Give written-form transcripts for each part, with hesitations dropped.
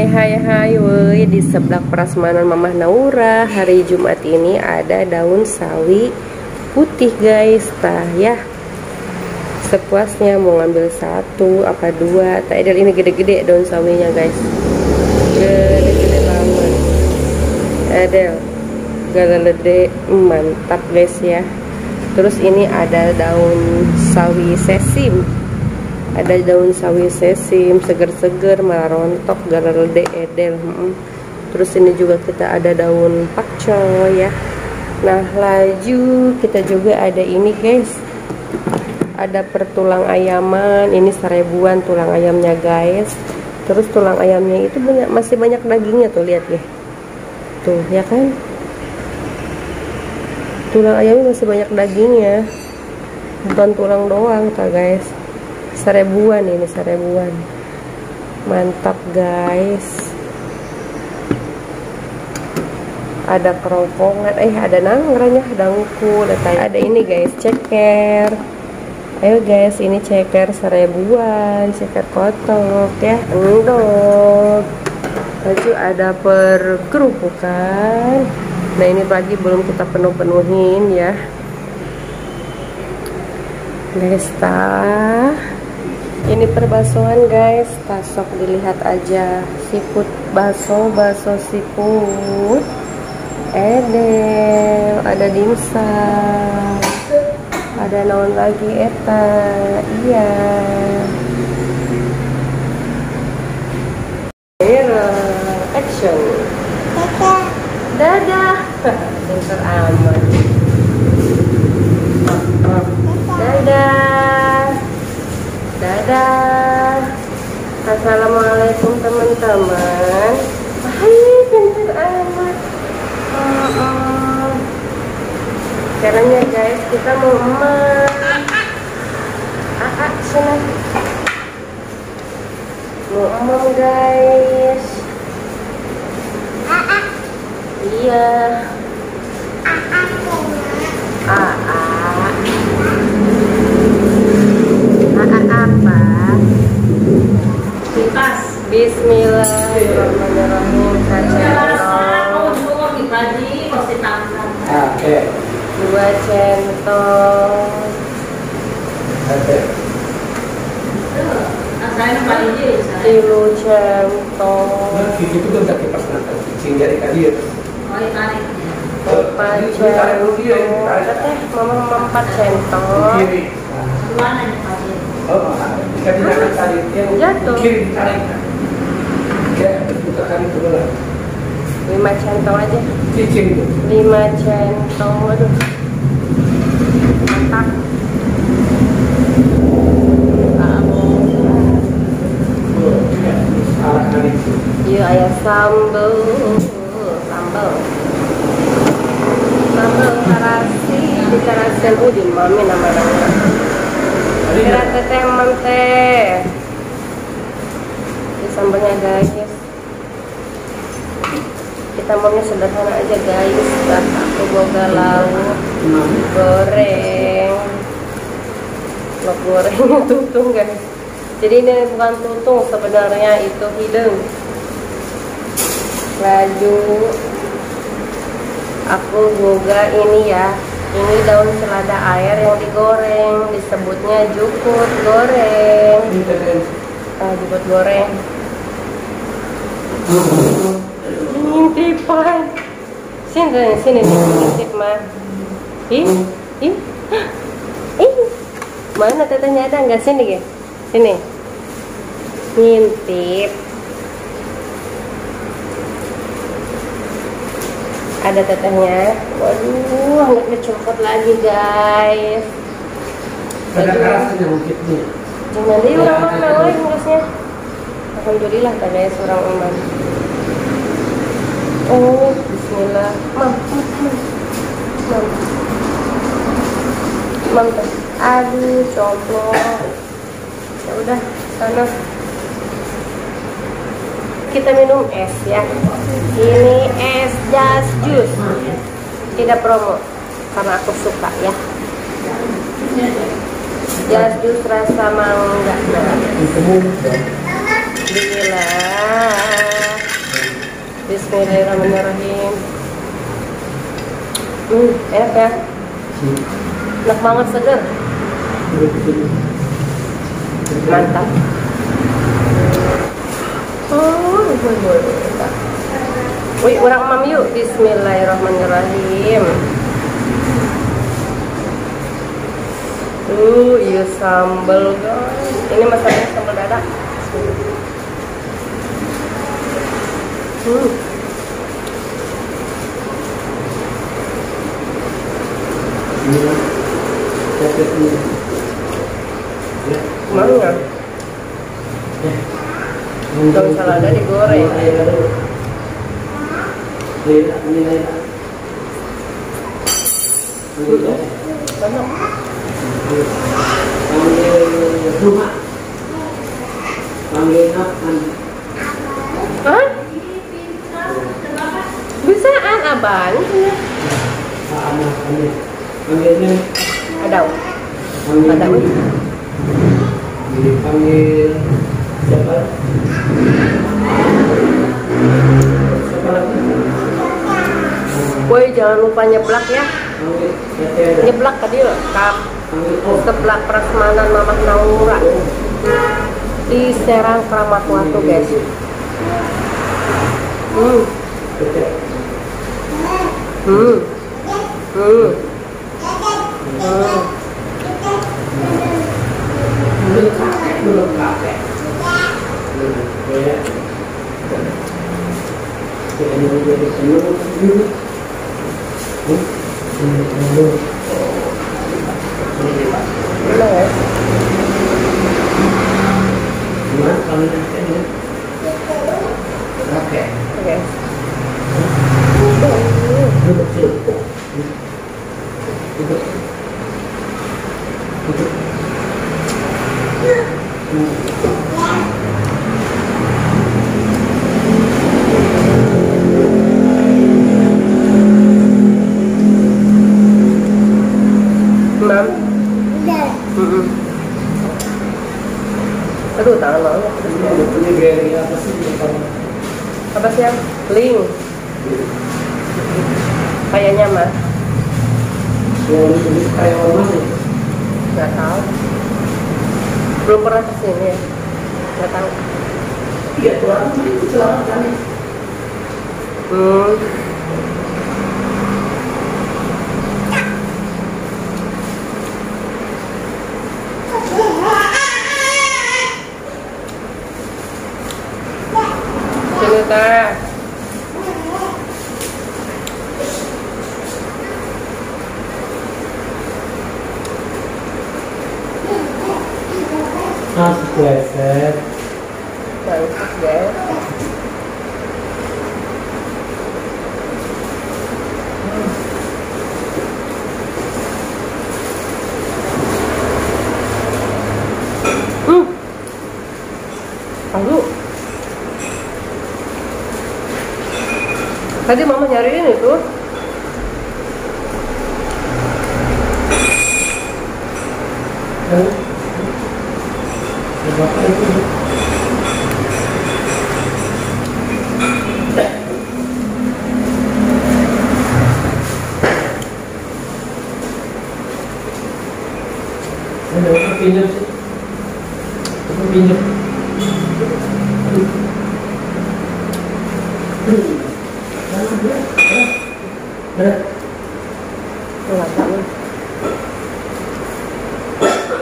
Hai woi, di sebelah prasmanan Mamah Naura hari Jumat ini ada daun sawi putih guys. Tah ya, sepuasnya mau ngambil satu apa dua. Tak ada, ini gede-gede daun sawinya guys, gede-gede banget. Ada galede, mantap guys ya. Terus ini ada daun sawi sesim. Ada daun sawi sesim, seger-seger, malah rontok, galede edel. Terus ini juga kita ada daun pakcoy ya. Nah laju kita juga ada ini guys, ada pertulang ayaman. Ini 1000-an tulang ayamnya guys. Terus tulang ayamnya itu banyak, masih banyak dagingnya tuh, lihat ya. Tuh ya kan, tulang ayamnya masih banyak dagingnya, bukan tulang doang tak guys. 1000-an ini, 1000-an. Mantap guys. Ada kerongkongan, ada nanggranya, dangkul, ada ini guys, ceker. Ayo guys, ini ceker 1000-an, ceker kotok ya, endok. Lalu ada pergerupukan. Nah ini pagi belum kita penuhin ya guys. Ini perbasuhan guys, tasok dilihat aja. Siput baso siput edel, ada dimsum, ada naon lagi eta. Iya, action. Dadah. Pinter aman. Dadah. Dadah. Assalamualaikum teman-teman. Hai, pinter amat. Sekarang ya guys, kita mau sini. Mau guys. Iya. Apa? Bismillahirrahmanirrahim. Dua centong. Kilo centong. Empat centong. Mama 4 centong. Jatuh. 5 centong aja. 5 centong. Waduh, mantap. Iya, ayah sambal terasi di terasian udin mami namanya. Kira teteh teh. Di sambalnya guys. Kita maunya sederhana aja guys. Aku boga lauk goreng. Lauk gorengnya tutung guys. Jadi ini bukan tutung sebenarnya, itu hidung. Laju aku boga ini ya. Ini daun selada air yang digoreng, disebutnya jukut goreng. Jukut goreng. Ngintipan. Sini ngintip mah. Ih. Mana tetehnya, ada nggak? Sini guys. Sini. Ngintip. Ada tetehnya. Waduh, anaknya copot lagi guys. Ada kerasnya mungkin nih. Jangan deh orang mana lagi ngurusnya. Alhamdulillah guys, orang aman. Oh, bismillah. Mam tuh. Aduh, coplok. Ya udah, sana. Kita minum es ya. Ini es jas jus. Tidak promo, karena aku suka ya. Jas jus rasa mangga. Bismillah. Bismillahirrahmanirrahim. Enak ya? Enak banget, seger. Mantap. Wih, orang mam yuk. Bismillahirrahmanirrahim. Iya sambal guys. Ini masalahnya sambal dadak. Mau nggak? Daun selada digoreng. Banyak. Hah? Bisaan abang? Ada. Ada. Dipanggil siapa? Woi, jangan lupa nyeblak ya. Nyeblak tadi loh, kap. Seblak prasmanan Mamah Naura di Serang Kramat Watu guys. Belum kakek. Ini menjadi seluruh hidup. Gimana kalau ini? Oke. Duduk sini. Duduk. Mam. Aduh, tangan lo. Ini gaya apa sih? Apa sih yang? Link. Kayaknya mah. Ini kayak orang mana? Nggak tahu. Belum pernah kesini ya. Nggak tahu. Iya, tuh orang itu celana. Sini teh. Pleset. Bagus guys. Lalu tadi mama nyariin itu. Bapak itu ada pinjam sih, pinjam.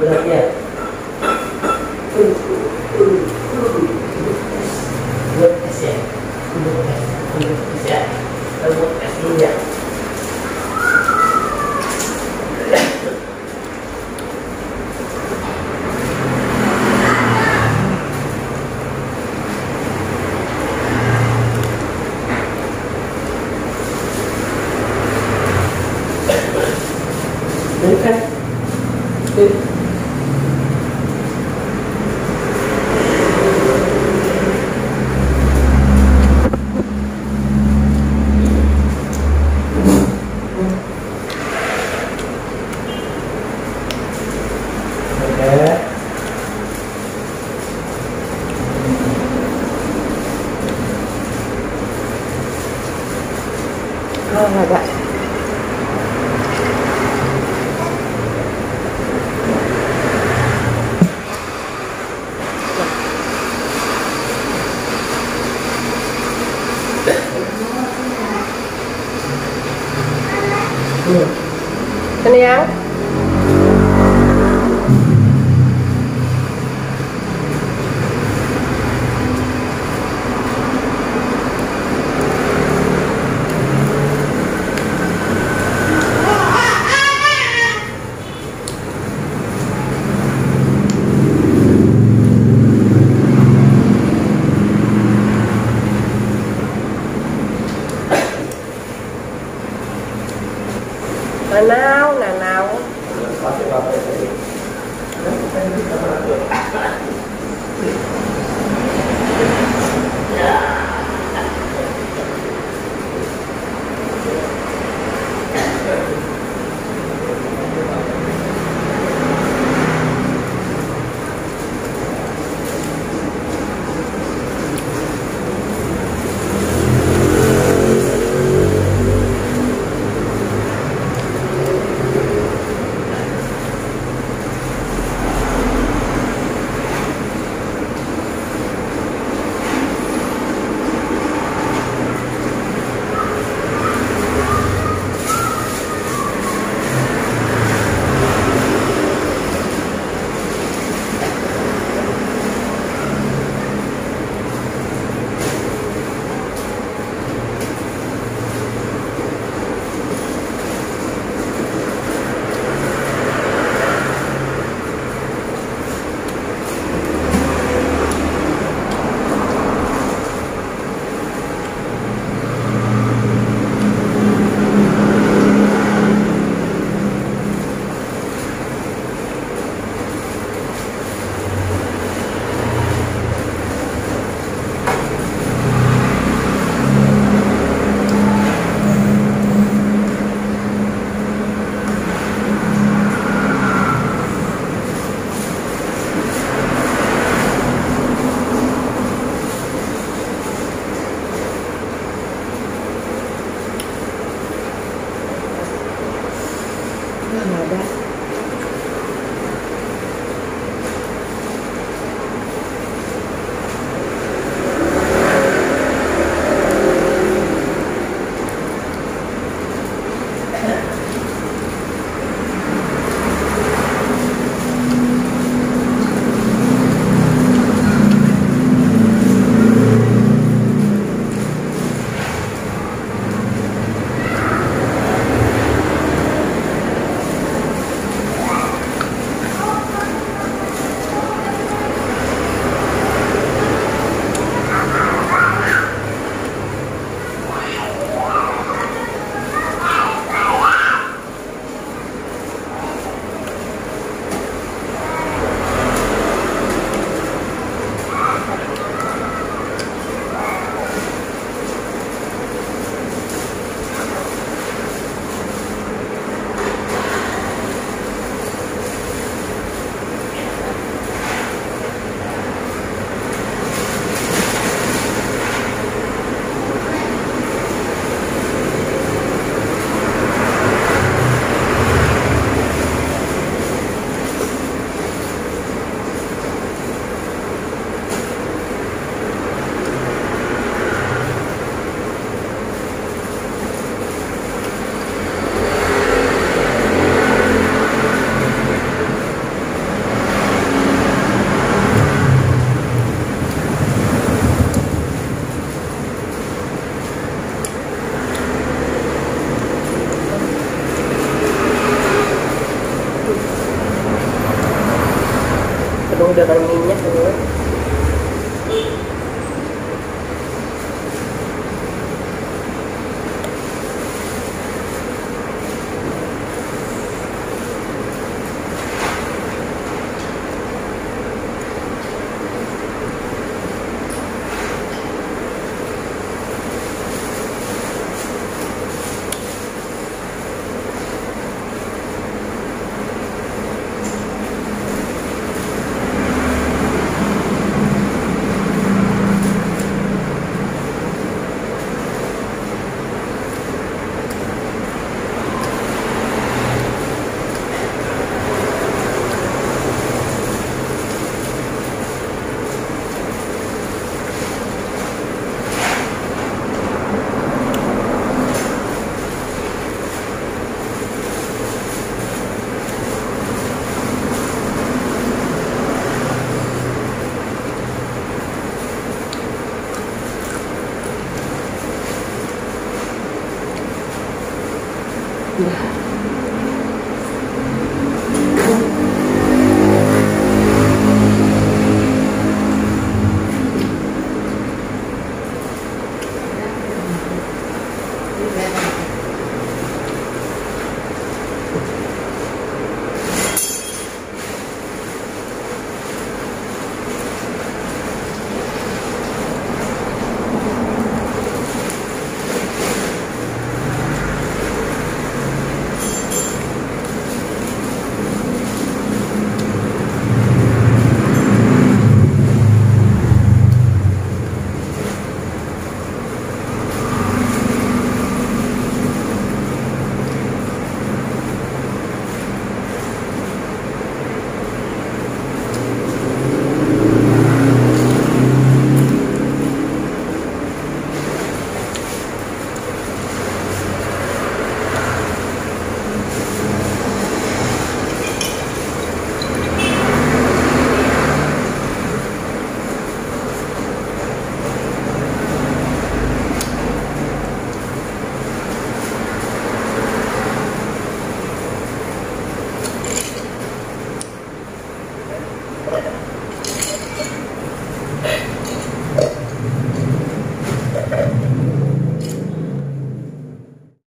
Berat ya. Buat es ya, buat es ya, buat es dulu ya. Oh, Pak. Kenyang?